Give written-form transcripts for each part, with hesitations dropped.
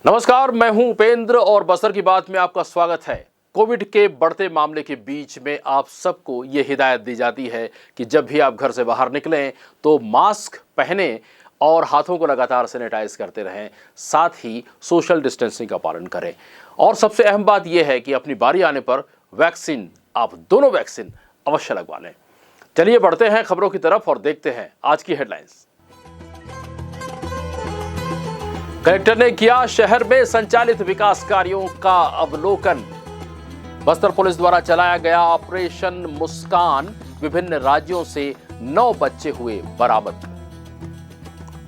नमस्कार, मैं हूं उपेंद्र और बस्तर की बात में आपका स्वागत है। कोविड के बढ़ते मामले के बीच में आप सबको ये हिदायत दी जाती है कि जब भी आप घर से बाहर निकलें तो मास्क पहने और हाथों को लगातार सैनिटाइज करते रहें, साथ ही सोशल डिस्टेंसिंग का पालन करें। और सबसे अहम बात यह है कि अपनी बारी आने पर वैक्सीन, आप दोनों वैक्सीन अवश्य लगवा लें। चलिए बढ़ते हैं खबरों की तरफ और देखते हैं आज की हेडलाइंस। कलेक्टर ने किया शहर में संचालित विकास कार्यों का अवलोकन। बस्तर पुलिस द्वारा चलाया गया ऑपरेशन मुस्कान, विभिन्न राज्यों से 9 बच्चे हुए बरामद।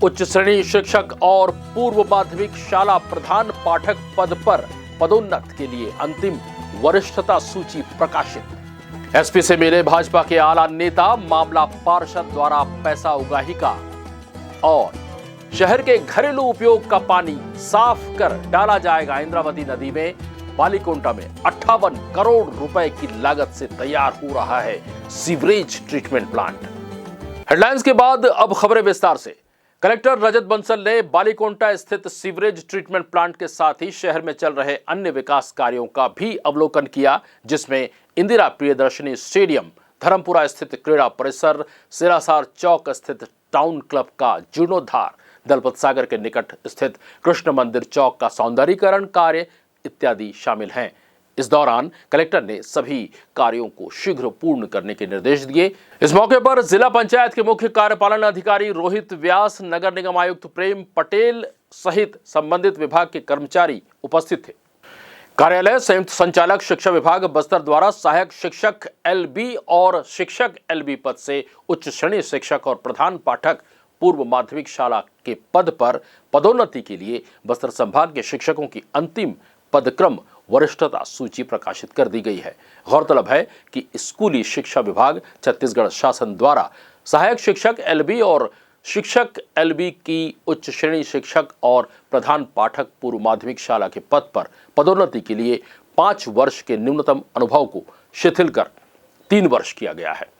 उच्च श्रेणी शिक्षक और पूर्व माध्यमिक शाला प्रधान पाठक पद पर पदोन्नत के लिए अंतिम वरिष्ठता सूची प्रकाशित। एसपी से मिले भाजपा के आला नेता, मामला पार्षद द्वारा पैसा उगाही का। और शहर के घरेलू उपयोग का पानी साफ कर डाला जाएगा इंद्रावती नदी में। बालीकोंटा में 58 करोड़ रुपए की लागत से तैयार हो रहा है सीवरेज ट्रीटमेंट प्लांट। हेडलाइंस के बाद अब खबरें विस्तार से। कलेक्टर रजत बंसल ने बालीकोंटा स्थित सीवरेज ट्रीटमेंट प्लांट के साथ ही शहर में चल रहे अन्य विकास कार्यों का भी अवलोकन किया, जिसमें इंदिरा प्रियदर्शनी स्टेडियम, धर्मपुरा स्थित क्रीड़ा परिसर, सिरासार चौक स्थित टाउन क्लब का जीर्णोद्धार, दलपत सागर के निकट स्थित कृष्ण मंदिर चौक का सौंदर्यीकरण कार्य इत्यादि शामिल हैं। इस दौरान कलेक्टर ने सभी कार्यों को शीघ्र पूर्ण करने के निर्देश दिए। इस मौके पर जिला पंचायत के मुख्य कार्यपालन अधिकारी रोहित व्यास, नगर निगम आयुक्त प्रेम पटेल सहित संबंधित विभाग के कर्मचारी उपस्थित थे। कार्यालय संयुक्त संचालक शिक्षा विभाग बस्तर द्वारा सहायक शिक्षक LB और शिक्षक LB पद से उच्च श्रेणी शिक्षक और प्रधान पाठक पूर्व माध्यमिक शाला के पद पर पदोन्नति के लिए बस्तर संभाग के शिक्षकों की अंतिम पदक्रम वरिष्ठता सूची प्रकाशित कर दी गई है। गौरतलब है कि स्कूली शिक्षा विभाग छत्तीसगढ़ शासन द्वारा सहायक शिक्षक LB और शिक्षक LB की उच्च श्रेणी शिक्षक और प्रधान पाठक पूर्व माध्यमिक शाला के पद पर पदोन्नति के लिए 5 वर्ष के न्यूनतम अनुभव को शिथिल कर 3 वर्ष किया गया है।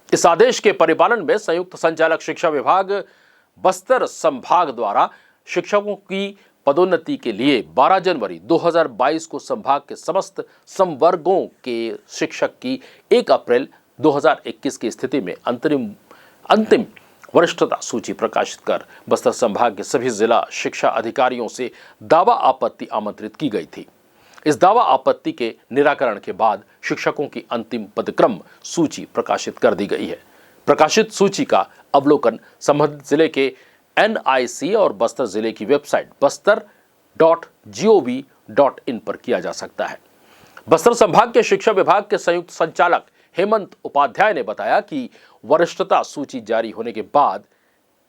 इस आदेश के परिपालन में संयुक्त संचालक शिक्षा विभाग बस्तर संभाग द्वारा शिक्षकों की पदोन्नति के लिए 12 जनवरी 2022 को संभाग के समस्त संवर्गों के शिक्षक की 1 अप्रैल 2021 की स्थिति में अंतिम वरिष्ठता सूची प्रकाशित कर बस्तर संभाग के सभी जिला शिक्षा अधिकारियों से दावा आपत्ति आमंत्रित की गई थी। इस दावा आपत्ति के निराकरण के बाद शिक्षकों की अंतिम पदक्रम सूची प्रकाशित कर दी गई है। प्रकाशित सूची का अवलोकन संबंधित जिले के NIC और बस्तर जिले की वेबसाइट bastar.gov.in पर किया जा सकता है। बस्तर संभाग के शिक्षा विभाग के संयुक्त संचालक हेमंत उपाध्याय ने बताया कि वरिष्ठता सूची जारी होने के बाद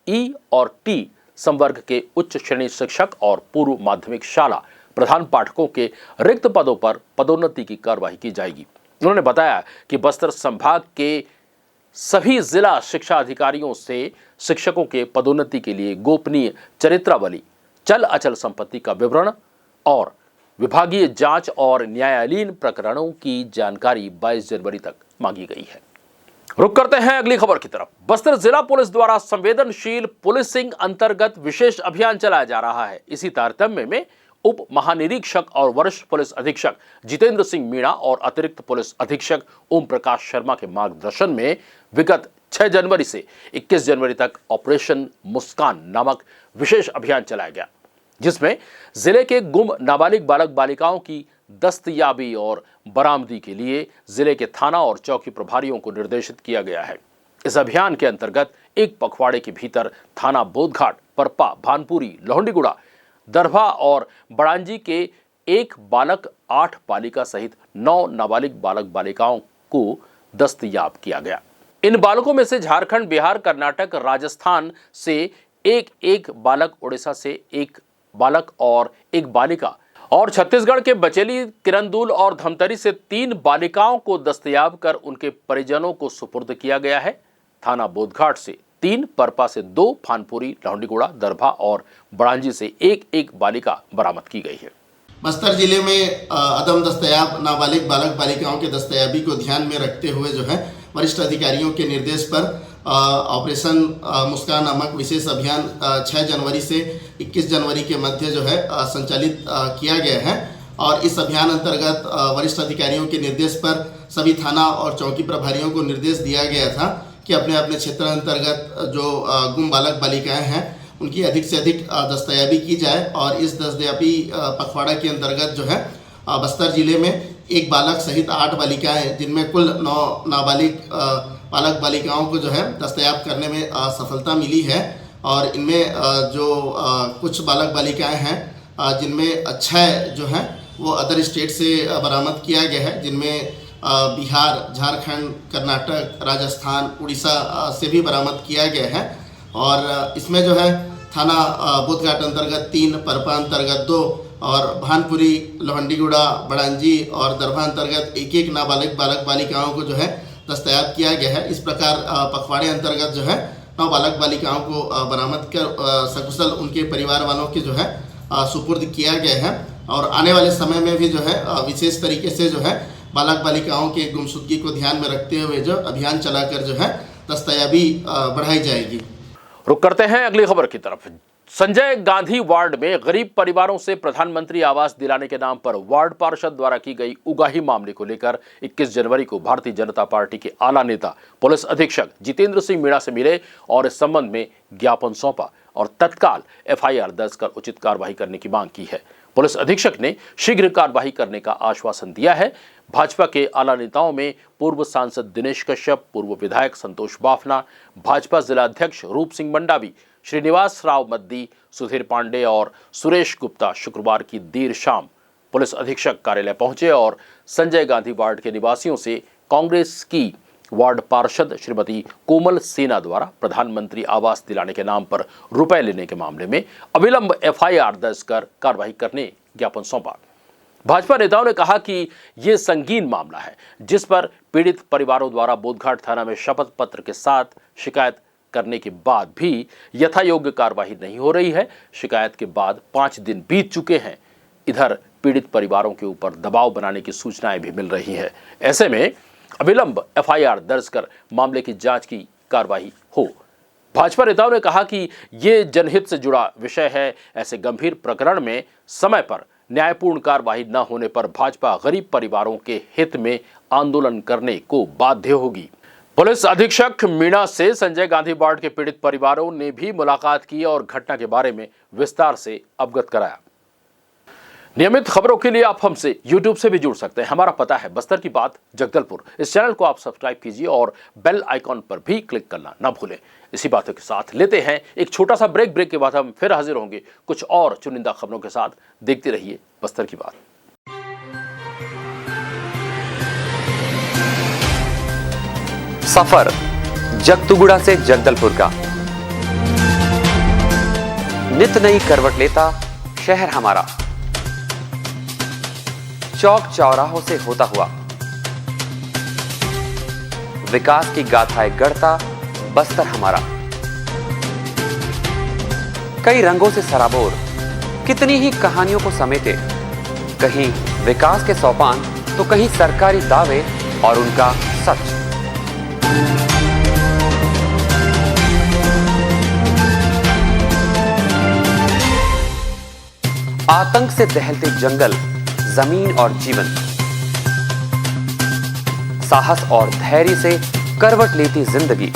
E और T संवर्ग के उच्च श्रेणी शिक्षक और पूर्व माध्यमिक शाला प्रधान पाठकों के रिक्त पदों पर पदोन्नति की कार्यवाही की जाएगी। उन्होंने बताया कि बस्तर संभाग के सभी जिला शिक्षा अधिकारियों से शिक्षकों के पदोन्नति के लिए गोपनीय चरित्रावली, चल अचल संपत्ति का विवरण और विभागीय जांच और न्यायालयीन प्रकरणों की जानकारी 22 जनवरी तक मांगी गई है। रुक करते हैं अगली खबर की तरफ। बस्तर जिला पुलिस द्वारा संवेदनशील पुलिसिंग अंतर्गत विशेष अभियान चलाया जा रहा है। इसी तारतम्य में उप महानिरीक्षक और वरिष्ठ पुलिस अधीक्षक जितेंद्र सिंह मीणा और अतिरिक्त पुलिस अधीक्षक ओम प्रकाश शर्मा के मार्गदर्शन में विगत 6 जनवरी से 21 जनवरी तक ऑपरेशन मुस्कान नामक विशेष अभियान चलाया गया, जिसमें जिले के गुम नाबालिग बालक बालिकाओं की दस्तयाबी और बरामदी के लिए जिले के थाना और चौकी प्रभारियों को निर्देशित किया गया है। इस अभियान के अंतर्गत एक पखवाड़े के भीतर थाना बोधघाट, परपा, भानपुरी, लोहंडीगुड़ा, दरभा और बड़ांजी के 1 बालक, 8 बालिका सहित 9 नाबालिग बालक बालिकाओं को दस्तयाब किया गया। इन बालकों में से झारखंड, बिहार, कर्नाटक, राजस्थान से एक बालक, उड़ीसा से 1 बालक और 1 बालिका और छत्तीसगढ़ के बचेली, किरंदुल और धमतरी से 3 बालिकाओं को दस्तयाब कर उनके परिजनों को सुपुर्द किया गया है। थाना बोधघाट से 3, परपा से 2, भानपुरी, लोहंडीगुड़ा, दरभा और बड़ांजी से 1 बालिका बरामद की गई है। बस्तर जिले में अदम दस्तयाब नाबालिग बालक बालिकाओं के दस्तयाबी को ध्यान में रखते हुए जो है वरिष्ठ अधिकारियों के निर्देश पर ऑपरेशन मुस्कान नामक विशेष अभियान 6 जनवरी से 21 जनवरी के मध्य जो है संचालित किया गया है। और इस अभियान अंतर्गत वरिष्ठ अधिकारियों के निर्देश पर सभी थाना और चौकी प्रभारियों को निर्देश दिया गया था कि अपने अपने क्षेत्र अंतर्गत जो गुम बालक बालिकाएं हैं उनकी अधिक से अधिक दस्तयाबी की जाए। और इस दस्तयाबी पखवाड़ा के अंतर्गत जो है बस्तर जिले में एक बालक सहित 8 बालिकाएं, जिनमें कुल 9 नाबालिग बालक बालिकाओं को जो है दस्तयाब करने में सफलता मिली है। और इनमें जो कुछ बालक बालिकाएं हैं जिनमें 6 जो हैं वो अदर स्टेट से बरामद किया गया है, जिनमें बिहार, झारखंड, कर्नाटक, राजस्थान, उड़ीसा से भी बरामद किया गया है। और इसमें जो है थाना बोधघाट अंतर्गत 3, परपा अंतर्गत 2 और भानपुरी, लोहंडीगुड़ा, बड़ांजी और दरभा अंतर्गत 1-1 नाबालिग बालक बालिकाओं को जो है दस्तयाब किया गया है। इस प्रकार पखवाड़े अंतर्गत जो है 9 बालक बालिकाओं को बरामद कर सकुशल उनके परिवार वालों के जो है सुपुर्द किया गया है। और आने वाले समय में भी जो है विशेष तरीके से जो है बालक बालिकाओं के गुमशुदगी को ध्यान में रखते हुए जो अभियान चलाकर जो है दस्तयाबी बढ़ाई जाएगी। रुक करते हैं अगली खबर की तरफ। संजय गांधी वार्ड में गरीब परिवारों से प्रधानमंत्री आवास दिलाने के नाम पर वार्ड पार्षद द्वारा की गई उगाही मामले को लेकर 21 जनवरी को भारतीय जनता पार्टी के आला नेता पुलिस अधीक्षक जितेंद्र सिंह मीणा से मिले और इस संबंध में ज्ञापन सौंपा और तत्काल FIR दर्ज कर उचित कार्रवाई करने की मांग की है। पुलिस अधीक्षक ने शीघ्र कार्रवाई करने का आश्वासन दिया है। भाजपा के आला नेताओं में पूर्व सांसद दिनेश कश्यप, पूर्व विधायक संतोष बाफना, भाजपा जिला अध्यक्ष रूप सिंह मंडावी, श्रीनिवास राव मद्दी, सुधीर पांडे और सुरेश गुप्ता शुक्रवार की देर शाम पुलिस अधीक्षक कार्यालय पहुंचे और संजय गांधी वार्ड के निवासियों से कांग्रेस की वार्ड पार्षद श्रीमती कोमल सेना द्वारा प्रधानमंत्री आवास दिलाने के नाम पर रुपए लेने के मामले में अविलंब FIR दर्ज कर कार्रवाई करने ज्ञापन सौंपा। भाजपा नेताओं ने कहा कि ये संगीन मामला है जिस पर पीड़ित परिवारों द्वारा बोधघाट थाना में शपथ पत्र के साथ शिकायत करने के बाद भी यथायोग्य कार्रवाई नहीं हो रही है। शिकायत के बाद 5 दिन बीत चुके हैं। इधर पीड़ित परिवारों के ऊपर दबाव बनाने की सूचनाएं भी मिल रही है। ऐसे में अविलंब FIR दर्ज कर मामले की जांच की कार्रवाई हो। भाजपा नेताओं ने कहा कि ये जनहित से जुड़ा विषय है। ऐसे गंभीर प्रकरण में समय पर न्यायपूर्ण कार्रवाई न होने पर भाजपा गरीब परिवारों के हित में आंदोलन करने को बाध्य होगी। पुलिस अधीक्षक मीणा से संजय गांधी वार्ड के पीड़ित परिवारों ने भी मुलाकात की और घटना के बारे में विस्तार से अवगत कराया। नियमित खबरों के लिए आप हमसे YouTube से भी जुड़ सकते हैं। हमारा पता है बस्तर की बात, जगदलपुर। इस चैनल को आप सब्सक्राइब कीजिए और बेल आइकॉन पर भी क्लिक करना ना भूलें। इसी बातों के साथ लेते हैं एक छोटा सा ब्रेक के बाद हम फिर हाजिर होंगे कुछ और चुनिंदा खबरों के साथ। देखते रहिए बस्तर की बात। सफर जगतुगुड़ा से जगदलपुर का नित नई करवट लेता शहर हमारा, चौक चौराहों से होता हुआ विकास की गाथाएं गढ़ता बस्तर हमारा। कई रंगों से सराबोर कितनी ही कहानियों को समेटे, कहीं विकास के सोपान तो कहीं सरकारी दावे और उनका सच। आतंक से दहलते जंगल, जमीन और जीवन, साहस और धैर्य से करवट लेती जिंदगी,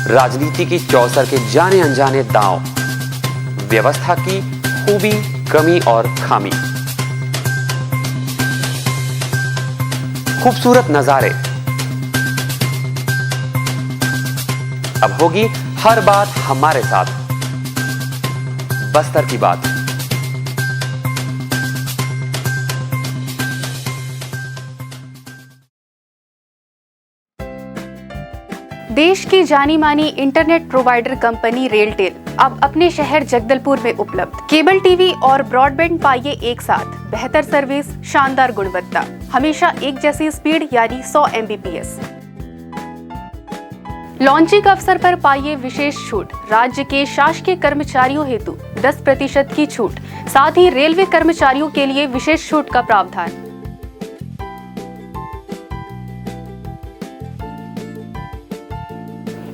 राजनीति की चौसर के जाने अनजाने दांव, व्यवस्था की खूबी, कमी और खामी, खूबसूरत नजारे। अब होगी हर बात हमारे साथ, बस्तर की बात। देश की जानी मानी इंटरनेट प्रोवाइडर कंपनी रेलटेल अब अपने शहर जगदलपुर में उपलब्ध। केबल टीवी और ब्रॉडबैंड पाइए एक साथ, बेहतर सर्विस, शानदार गुणवत्ता, हमेशा एक जैसी स्पीड यानी 100 Mbps। लॉन्चिंग अवसर पर पाइए विशेष छूट, राज्य के शासकीय कर्मचारियों हेतु 10% की छूट, साथ ही रेलवे कर्मचारियों के लिए विशेष छूट का प्रावधान।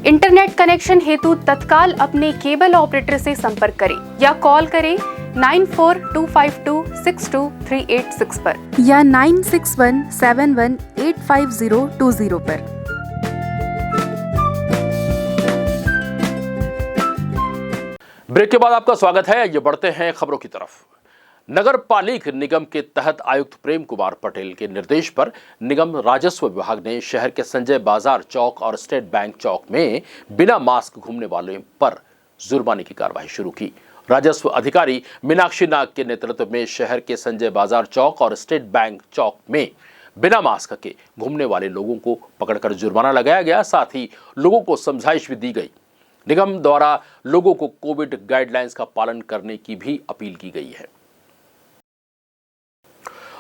इंटरनेट कनेक्शन हेतु तत्काल अपने केबल ऑपरेटर से संपर्क करें या कॉल करें 9425262386 पर या 9617185020 पर। ब्रेक के बाद आपका स्वागत है। ये बढ़ते हैं खबरों की तरफ। नगर पालिक निगम के तहत आयुक्त प्रेम कुमार पटेल के निर्देश पर निगम राजस्व विभाग ने शहर के संजय बाजार चौक और स्टेट बैंक चौक में बिना मास्क घूमने वाले पर जुर्माने की कार्रवाई शुरू की। राजस्व अधिकारी मीनाक्षी नाग के नेतृत्व में शहर के संजय बाजार चौक और स्टेट बैंक चौक में बिना मास्क के घूमने वाले लोगों को पकड़कर जुर्माना लगाया गया। साथ ही लोगों को समझाइश भी दी गई। निगम द्वारा लोगों को कोविड गाइडलाइंस का पालन करने की भी अपील की गई है।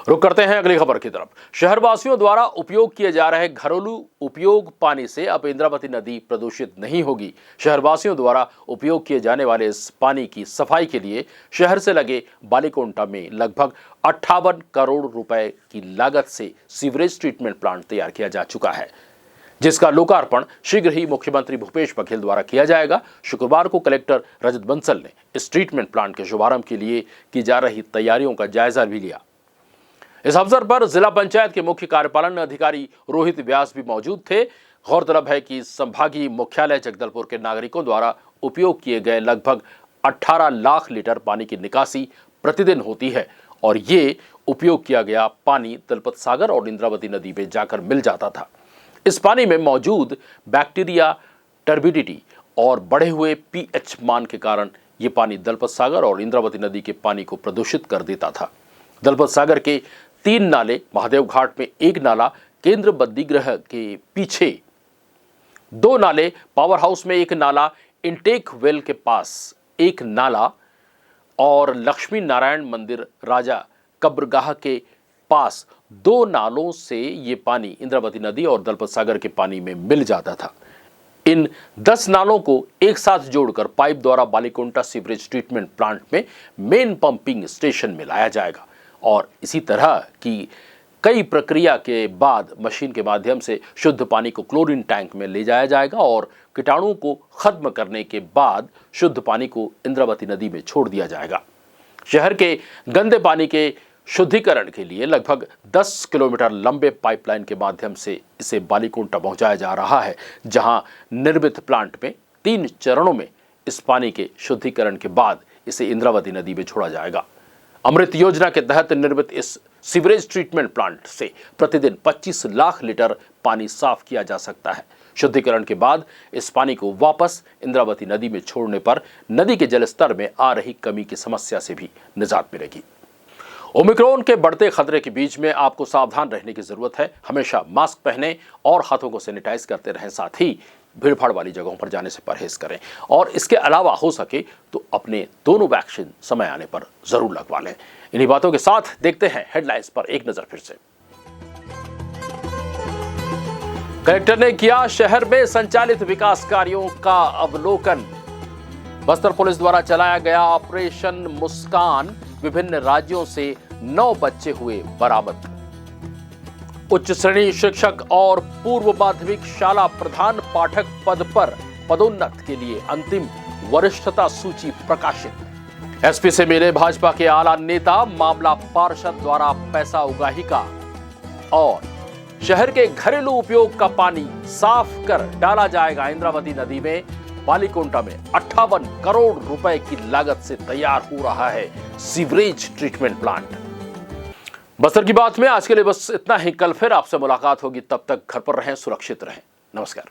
रुक करते हैं अगली खबर की तरफ। शहरवासियों द्वारा उपयोग किए जा रहे घरेलू उपयोग पानी से अब इंद्रावती नदी प्रदूषित नहीं होगी। शहरवासियों द्वारा उपयोग किए जाने वाले इस पानी की सफाई के लिए शहर से लगे बालीकोंटा में लगभग 58 करोड़ रुपए की लागत से सीवरेज ट्रीटमेंट प्लांट तैयार किया जा चुका है, जिसका लोकार्पण शीघ्र ही मुख्यमंत्री भूपेश बघेल द्वारा किया जाएगा। शुक्रवार को कलेक्टर रजत बंसल ने इस ट्रीटमेंट प्लांट के शुभारंभ के लिए की जा रही तैयारियों का जायजा भी लिया। इस अवसर पर जिला पंचायत के मुख्य कार्यपालन अधिकारी रोहित व्यास भी मौजूद थे। गौरतलब है कि संभागीय मुख्यालय जगदलपुर के नागरिकों द्वारा उपयोग किए गए लगभग 18 लाख लीटर पानी की निकासी प्रतिदिन होती है और ये उपयोग किया गया पानी दलपत सागर और इंद्रावती नदी में जाकर मिल जाता था। इस पानी में मौजूद बैक्टीरिया, टर्बिडिटी और बढ़े हुए पीएच मान के कारण ये पानी दलपत सागर और इंद्रावती नदी के पानी को प्रदूषित कर देता था। दलपत सागर के 3 नाले, महादेव घाट में 1 नाला, केंद्र बद्दीगृह के पीछे 2 नाले, पावर हाउस में 1 नाला, इनटेक वेल के पास 1 नाला और लक्ष्मी नारायण मंदिर राजा कब्रगाह के पास 2 नालों से ये पानी इंद्रावती नदी और दलपत सागर के पानी में मिल जाता था। इन 10 नालों को एक साथ जोड़कर पाइप द्वारा बालीकोंटा सीवरेज ट्रीटमेंट प्लांट में मेन पंपिंग स्टेशन में लाया जाएगा और इसी तरह की कई प्रक्रिया के बाद मशीन के माध्यम से शुद्ध पानी को क्लोरीन टैंक में ले जाया जाएगा और कीटाणुओं को खत्म करने के बाद शुद्ध पानी को इंद्रावती नदी में छोड़ दिया जाएगा। शहर के गंदे पानी के शुद्धिकरण के लिए लगभग 10 किलोमीटर लंबे पाइपलाइन के माध्यम से इसे बालीकोंटा पहुंचाया जा रहा है, जहां निर्मित प्लांट में 3 चरणों में इस पानी के शुद्धिकरण के बाद इसे इंद्रावती नदी में छोड़ा जाएगा। अमृत योजना के तहत निर्मित इस सीवरेज ट्रीटमेंट प्लांट से प्रतिदिन 25 लाख लीटर पानी साफ किया जा सकता है। शुद्धिकरण के बाद इस पानी को वापस इंद्रावती नदी में छोड़ने पर नदी के जलस्तर में आ रही कमी की समस्या से भी निजात मिलेगी। ओमिक्रॉन के बढ़ते खतरे के बीच में आपको सावधान रहने की जरूरत है। हमेशा मास्क पहनें और हाथों को सैनिटाइज करते रहें। साथ ही भीड़भाड़ वाली जगहों पर जाने से परहेज करें और इसके अलावा हो सके तो अपने दोनों वैक्सीन समय आने पर जरूर लगवा लें। इन्हीं बातों के साथ देखते हैं हेडलाइंस पर एक नजर फिर से। कलेक्टर ने किया शहर में संचालित विकास कार्यों का अवलोकन। बस्तर पुलिस द्वारा चलाया गया ऑपरेशन मुस्कान, विभिन्न राज्यों से 9 बच्चे हुए बरामद। उच्च श्रेणी शिक्षक और पूर्व माध्यमिक शाला प्रधान पाठक पद पर पदोन्नत के लिए अंतिम वरिष्ठता सूची प्रकाशित। एसपी से मिले भाजपा के आला नेता, मामला पार्षद द्वारा पैसा उगाही का। और शहर के घरेलू उपयोग का पानी साफ कर डाला जाएगा इंद्रावती नदी में। बालीकोंटा में 58 करोड़ रुपए की लागत से तैयार हो रहा है सीवरेज ट्रीटमेंट प्लांट। बस्तर की बात में आज के लिए बस इतना ही। कल फिर आपसे मुलाकात होगी, तब तक घर पर रहें, सुरक्षित रहें। नमस्कार।